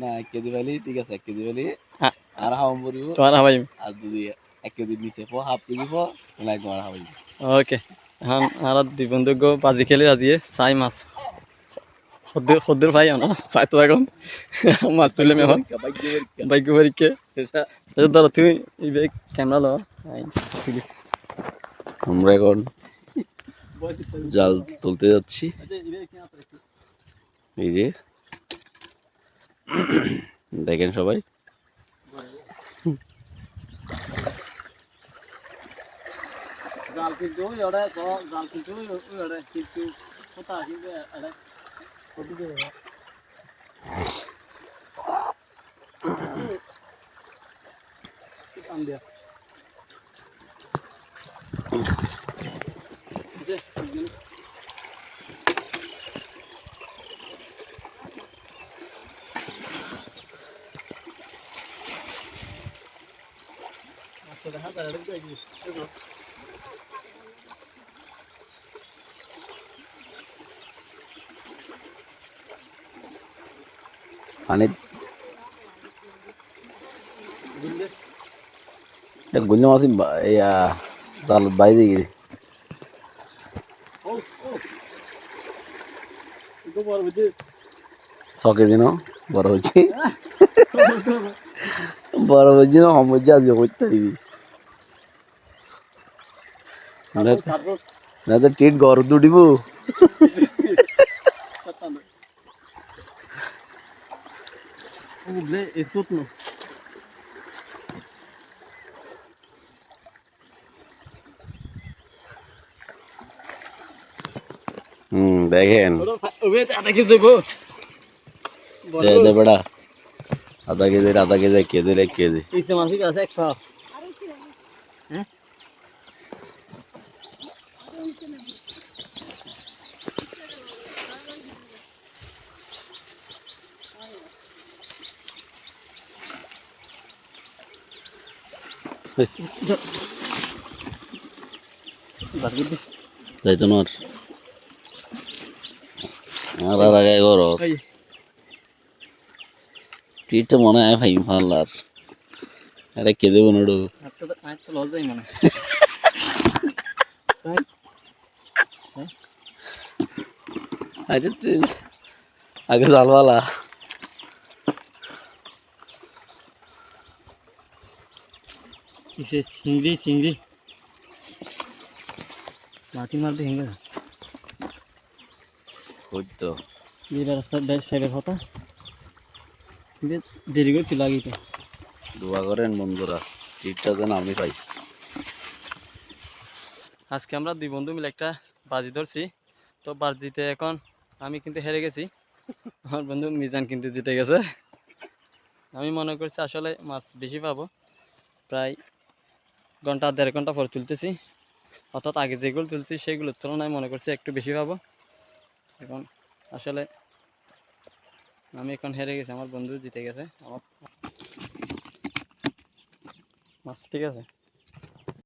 না 1 কেজি পাইলি ঠিক আছে, 1 কেজি পাইলি হ্যাঁ, আর হাওয়া পড়িব। তোমার হাবাই। আর যদি 1 কেজি নিচে পো হাফ কেজি পো তাহলে তোমার হাওয়াই। ওকে, এখন আর দুই বন্ধু গো বাজি খেলে রাজিয়ে চাই মাছ খদ্দের ভাই না চাই তো এখন মাছ তুললে এখন ভাগ্য পরীক্ষা ধরো তুমি ক্যামেরা লো। আমরা এখন জাল তুলতে যাচ্ছি। এই যে দেখেন সবাই, জাল কিন্তু ওড়ে তো জাল কিন্তু ওড়ে কিন্তু কোথা কিন্তু আরে কত দিয়ে আন দিয়া যে আচ্ছা দেখা যায় এটা দেখি দেখো পানি গুঞ্জা মাছ জাল বাইরে গিয়ে ও ও তো বড় বুঝি 6 কেজি ন বড় হচ্ছে, বড় হচ্ছে না সমুদ্রে আজ করতে দিবি না তো টিট গড় দুটিব। বুঝলে এসুত না দেখেন ওবে আটা কি দেবো দে বেড়া আধা কেজি 1 কেজি 1 কেজি। ইসে মাছ কি আছে একটা হ্যাঁ তাই তো নর আর আগে গর টিট মনে হয় ভাই ফাল্লার এটা কে দেবো নড়ু তো লস যাই মানে আচ্ছা আগে জালওয়ালা ইসে চিংড়ি চিংড়ি মাটি মারতে হেঙ্গে হইতো যেটা রাস্তা সাইডের কথা দেরি করে চলে আগে দোয়া করেন বন্ধুরা টিটটা যেন আমি পাই। আজকে আমরা দুই বন্ধু মিলে একটা বাজি ধরছি, তো বাজিতে এখন আমি কিন্তু হেরে গেছি, আমার বন্ধু মিজান কিন্তু জিতে গেছে। আমি মনে করছি আসলে মাছ বেশি পাবো, প্রায় ঘন্টা 1.5 ঘন্টা পর তুলতেছি, অর্থাৎ আগে যেগুলো তুলছি সেগুলোর তুলনায় মনে করছি একটু বেশি পাবো। এখন আসলে আমি এখন হেরে গেছি, আমার বন্ধু জিতে গেছে। আমার মাছ ঠিক আছে।